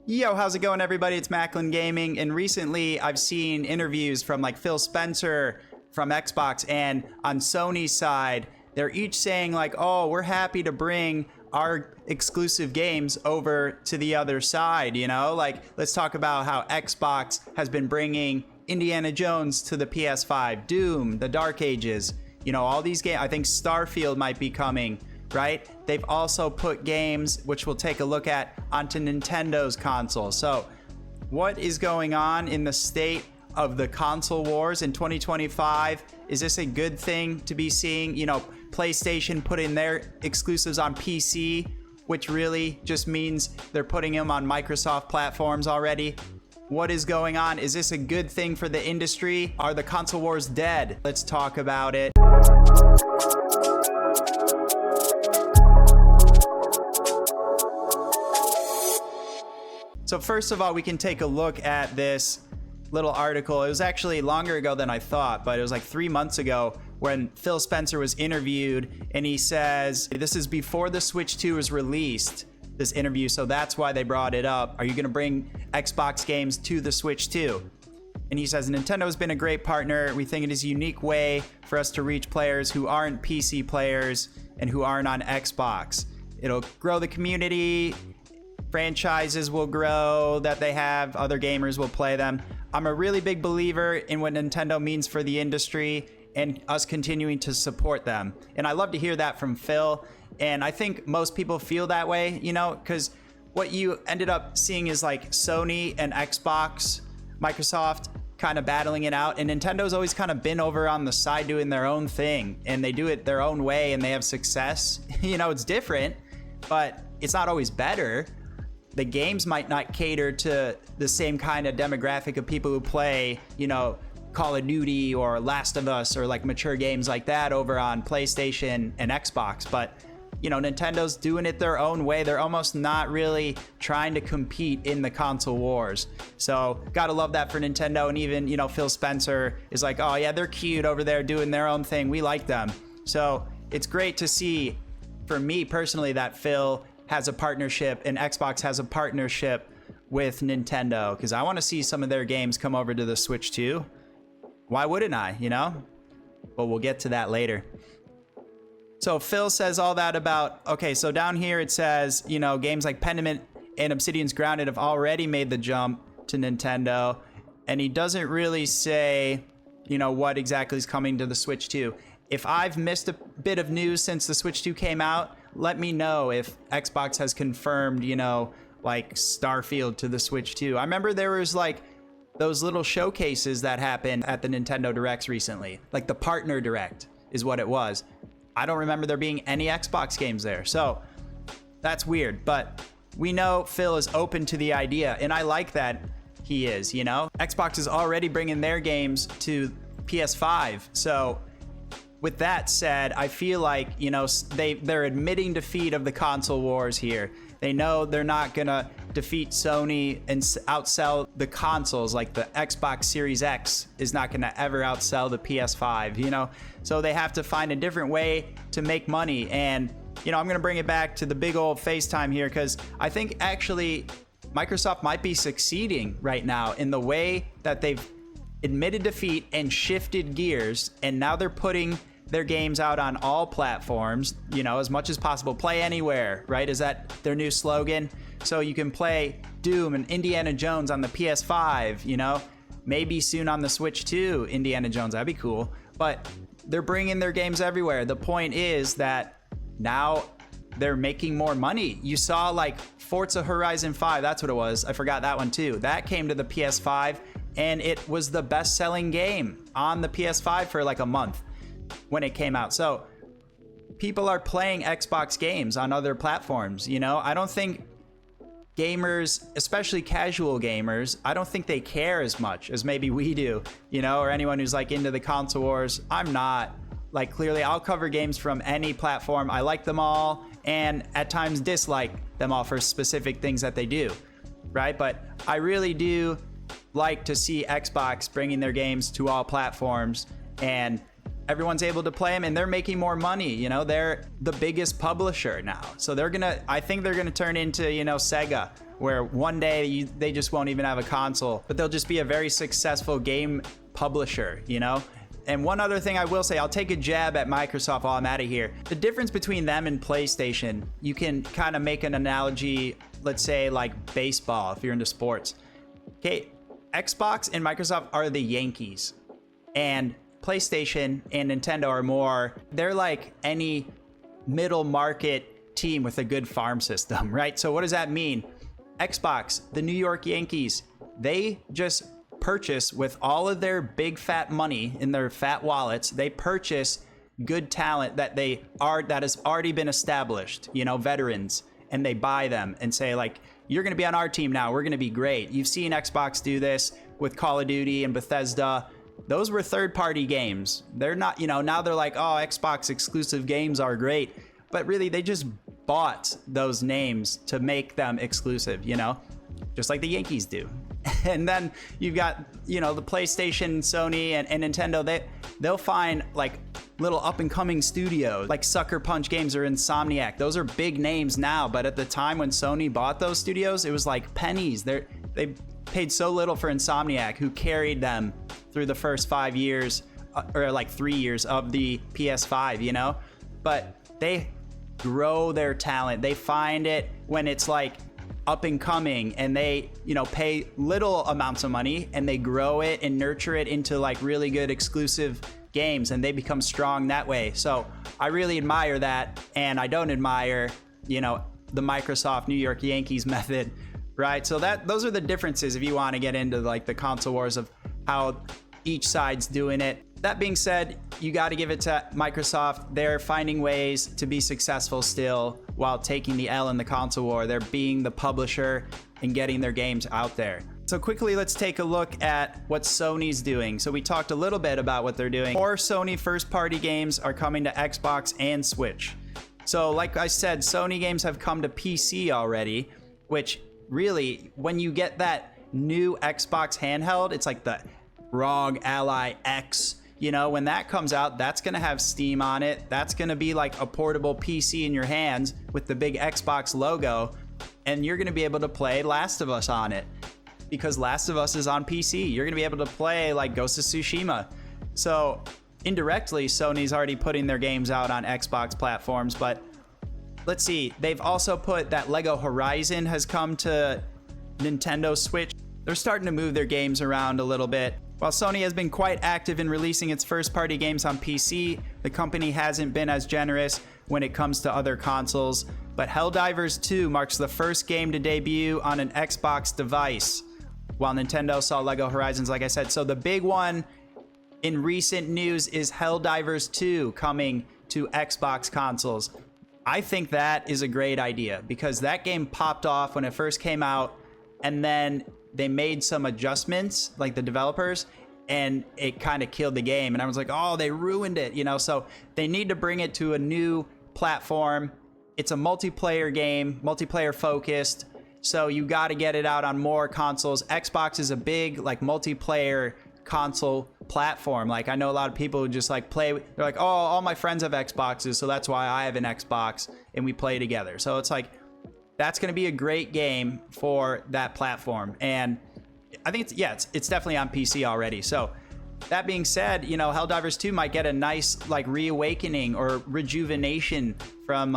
Yo, how's it going, everybody? It's Macklin Gaming, and recently I've seen interviews from like Phil Spencer from Xbox, and on Sony's side, they're each saying like, oh, we're happy to bring our exclusive games over to the other side, you know? Like, let's talk about how Xbox has been bringing Indiana Jones to the PS5, Doom, The Dark Ages, you know, all these games. I think Starfield might be coming, right? They've also put games, which we'll take a look at, onto Nintendo's console. So what is going on in the state of the console wars in 2025? Is this a good thing to be seeing? You know, PlayStation putting their exclusives on PC, which really just means they're putting them on Microsoft platforms already. What is going on? Is this a good thing for the industry? Are the console wars dead? Let's talk about it. So first of all, we can take a look at this little article. It was actually longer ago than I thought, but it was like 3 months ago when Phil Spencer was interviewed, and he says, this is before the Switch 2 was released, this interview, so that's why they brought it up. Are you gonna bring Xbox games to the Switch 2? And he says, Nintendo has been a great partner. We think it is a unique way for us to reach players who aren't PC players and who aren't on Xbox. It'll grow the community, franchises will grow that they have, other gamers will play them. I'm a really big believer in what Nintendo means for the industry and us continuing to support them. And I love to hear that from Phil. And I think most people feel that way, you know, because what you ended up seeing is like Sony and Xbox, Microsoft kind of battling it out. And Nintendo's always kind of been over on the side doing their own thing, and they do it their own way and they have success. You know, it's different, but it's not always better. The games might not cater to the same kind of demographic of people who play, you know, Call of Duty or Last of Us or like mature games like that over on PlayStation and Xbox. But, you know, Nintendo's doing it their own way. They're almost not really trying to compete in the console wars. So gotta love that for Nintendo. And even, you know, Phil Spencer is like, oh yeah, they're cute over there doing their own thing. We like them. So it's great to see, for me personally, that Phil has a partnership and Xbox has a partnership with Nintendo, because I want to see some of their games come over to the Switch too. Why wouldn't I, you know? But we'll get to that later. So Phil says all that about, okay, so down here it says, you know, games like Pentiment and Obsidian's Grounded have already made the jump to Nintendo, and he doesn't really say, you know, what exactly is coming to the Switch 2. If I've missed a bit of news since the Switch 2 came out, let me know if Xbox has confirmed, you know, like Starfield to the Switch 2. I remember there was like those little showcases that happened at the Nintendo Directs recently. Like the Partner Direct is what it was. I don't remember there being any Xbox games there. So that's weird, but we know Phil is open to the idea, and I like that he is, you know? Xbox is already bringing their games to PS5, so with that said, I feel like, you know, they're admitting defeat of the console wars here. They know they're not gonna defeat Sony and outsell the consoles. Like the Xbox Series X is not gonna ever outsell the PS5, you know? So they have to find a different way to make money. And, you know, I'm gonna bring it back to the big old FaceTime here, because I think actually Microsoft might be succeeding right now in the way that they've admitted defeat and shifted gears, and now they're putting their games out on all platforms, you know, as much as possible. Play anywhere, right? Is that their new slogan? So you can play Doom and Indiana Jones on the PS5, you know, maybe soon on the Switch 2, Indiana Jones, that'd be cool. But they're bringing their games everywhere. The point is that now they're making more money. You saw like Forza Horizon 5, that's what it was. I forgot that one too. That came to the PS5, and it was the best-selling game on the PS5 for like a month when it came out. So people are playing Xbox games on other platforms, you know? I don't think gamers, especially casual gamers, I don't think they care as much as maybe we do, you know, or anyone who's like into the console wars. I'm not. Like, clearly I'll cover games from any platform. I like them all, and at times dislike them all for specific things that they do, right? But I really do like to see Xbox bringing their games to all platforms, and everyone's able to play them, and they're making more money. You know, they're the biggest publisher now. So I think they're gonna turn into, you know, Sega, where one day they just won't even have a console, but they'll just be a very successful game publisher, you know? And one other thing I will say, I'll take a jab at Microsoft while I'm out of here. The difference between them and PlayStation, you can kind of make an analogy, let's say like baseball, if you're into sports. Okay, Xbox and Microsoft are the Yankees, and PlayStation and Nintendo are more, they're like any middle market team with a good farm system, right? So what does that mean? Xbox, the New York Yankees, they just purchase with all of their big fat money in their fat wallets, they purchase good talent that has already been established, you know, veterans, and they buy them and say like, you're going to be on our team now, we're going to be great. You've seen Xbox do this with Call of Duty and Bethesda. Those were third-party games. They're not, you know, now they're like, oh, Xbox exclusive games are great, but really they just bought those names to make them exclusive, you know, just like the Yankees do. And then you've got, you know, the PlayStation, Sony, and Nintendo. They'll find like little up-and-coming studios like Sucker Punch Games or Insomniac. Those are big names now, but at the time when Sony bought those studios, it was like pennies. They paid so little for Insomniac, who carried them through the first 5 years, or like 3 years of the PS5, you know? But they grow their talent. They find it when it's like up and coming, and they, you know, pay little amounts of money, and they grow it and nurture it into like really good exclusive games, and they become strong that way. So I really admire that, and I don't admire, you know, the Microsoft New York Yankees method, right? So those are the differences if you want to get into like the console wars of how each side's doing it. That being said, you got to give it to Microsoft. They're finding ways to be successful still while taking the L in the console war. They're being the publisher and getting their games out there. So quickly, let's take a look at what Sony's doing. So we talked a little bit about what they're doing. 4 Sony first-party games are coming to Xbox and Switch. So like I said, Sony games have come to PC already, which really, when you get that new Xbox handheld, it's like the ROG Ally X. You know, when that comes out, that's going to have Steam on it. That's going to be like a portable PC in your hands with the big Xbox logo. And you're going to be able to play Last of Us on it, because Last of Us is on PC. You're going to be able to play like Ghost of Tsushima. So indirectly, Sony's already putting their games out on Xbox platforms. But let's see, they've also put that Lego Horizon has come to Nintendo Switch. They're starting to move their games around a little bit. While Sony has been quite active in releasing its first-party games on PC, the company hasn't been as generous when it comes to other consoles. But Helldivers 2 marks the first game to debut on an Xbox device, while Nintendo saw Lego Horizons, like I said. So the big one in recent news is Helldivers 2 coming to Xbox consoles. I think that is a great idea, because that game popped off when it first came out, and then they made some adjustments, like the developers, and it kind of killed the game. And I was like, oh, they ruined it, you know? So they need to bring it to a new platform. It's a multiplayer game, multiplayer focused. So you got to get it out on more consoles. Xbox is a big like multiplayer console platform. Like I know a lot of people who just like play, they're like, oh, all my friends have Xboxes, so that's why I have an Xbox and we play together. So it's like, that's going to be a great game for that platform. And I think it's definitely on PC already. So that being said, you know, Helldivers 2 might get a nice like reawakening or rejuvenation from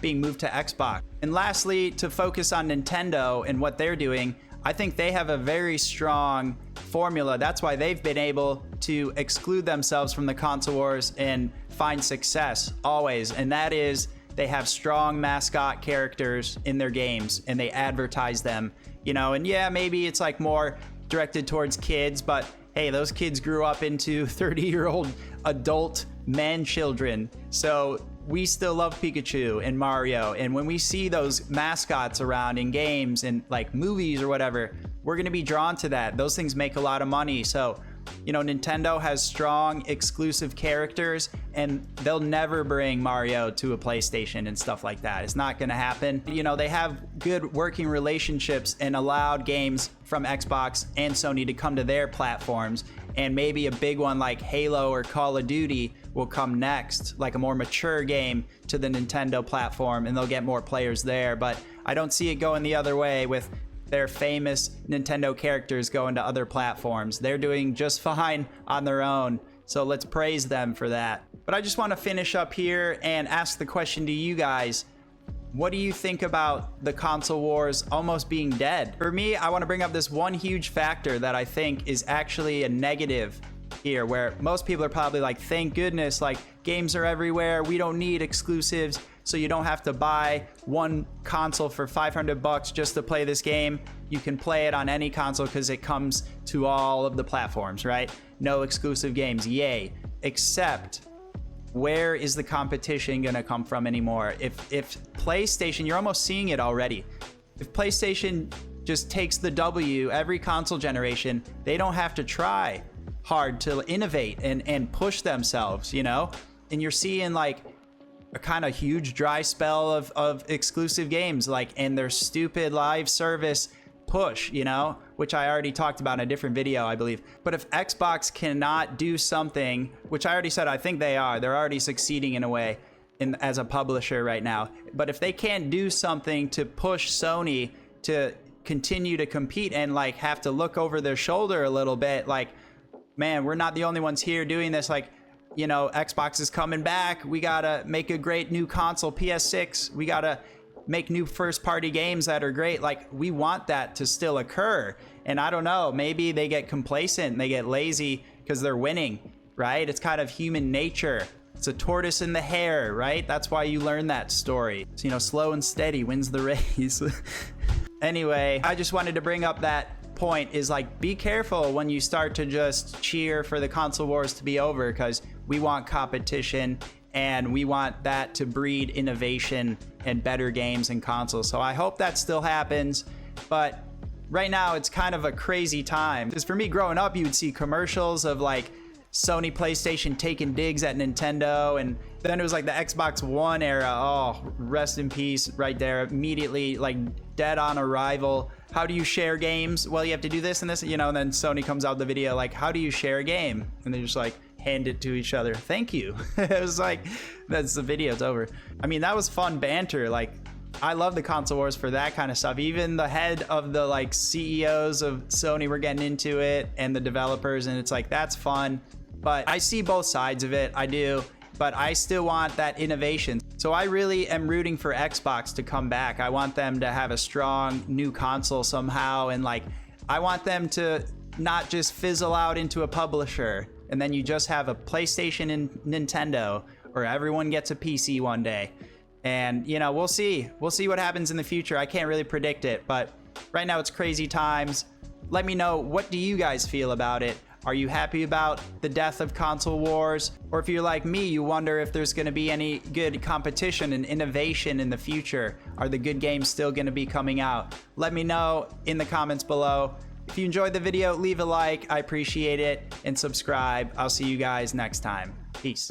being moved to Xbox. And lastly, to focus on Nintendo and what they're doing, I think they have a very strong formula. That's why they've been able to exclude themselves from the console wars and find success always. And that is, they have strong mascot characters in their games and they advertise them, you know, and yeah, maybe it's like more directed towards kids, but hey, those kids grew up into 30-year-old adult man children. So we still love Pikachu and Mario. And when we see those mascots around in games and like movies or whatever, we're going to be drawn to that. Those things make a lot of money. So, You know, Nintendo has strong exclusive characters, and they'll never bring Mario to a PlayStation and stuff like that. It's not going to happen. You know, they have good working relationships and allowed games from Xbox and Sony to come to their platforms, and maybe a big one like Halo or Call of Duty will come next, like a more mature game to the Nintendo platform, and they'll get more players there. But I don't see it going the other way with their famous Nintendo characters going to other platforms. They're doing just fine on their own, so let's praise them for that. But I just want to finish up here and ask the question to you guys. What do you think about the console wars almost being dead? For me, I want to bring up this one huge factor that I think is actually a negative here, where most people are probably like, thank goodness, like games are everywhere, we don't need exclusives, so you don't have to buy one console for $500 just to play this game. You can play it on any console because it comes to all of the platforms, right? No exclusive games, yay. Except, where is the competition gonna come from anymore? If PlayStation, you're almost seeing it already. If PlayStation just takes the W every console generation, they don't have to try hard to innovate and push themselves, you know? And you're seeing like a kind of huge dry spell of exclusive games, like, and their stupid live service push, you know, which I already talked about in a different video, I believe. But if Xbox cannot do something, which I already said I think they're already succeeding in a way as a publisher right now. But if they can't do something to push Sony to continue to compete and like have to look over their shoulder a little bit, like, man, we're not the only ones here doing this. Like, you know, Xbox is coming back. We gotta make a great new console, PS6. We gotta make new first-party games that are great. Like, we want that to still occur. And I don't know, maybe they get complacent and they get lazy because they're winning, right? It's kind of human nature. It's a tortoise and the hare, right? That's why you learn that story. So, you know, slow and steady wins the race. Anyway, I just wanted to bring up that point, is like, be careful when you start to just cheer for the console wars to be over, because we want competition and we want that to breed innovation and better games and consoles. So I hope that still happens, but right now it's kind of a crazy time. Because for me, growing up, you would see commercials of like Sony PlayStation taking digs at Nintendo, and then it was like the Xbox One era. Oh, rest in peace right there. Immediately, like, dead on arrival. How do you share games? Well, you have to do this and this, you know, and then Sony comes out with the video like, how do you share a game? And they just like hand it to each other. Thank you. It was like, that's the video, it's over. I mean, that was fun banter. Like, I love the console wars for that kind of stuff. Even the head of the like CEOs of Sony were getting into it, and the developers, and it's like, that's fun. But I see both sides of it, I do, but I still want that innovation. So I really am rooting for Xbox to come back. I want them to have a strong new console somehow, and like, I want them to not just fizzle out into a publisher and then you just have a PlayStation and Nintendo, or everyone gets a PC one day. And, you know, we'll see what happens in the future. I can't really predict it, but right now it's crazy times. Let me know, what do you guys feel about it? Are you happy about the death of console wars? Or if you're like me, you wonder if there's going to be any good competition and innovation in the future. Are the good games still going to be coming out? Let me know in the comments below. If you enjoyed the video, leave a like. I appreciate it. And subscribe. I'll see you guys next time. Peace.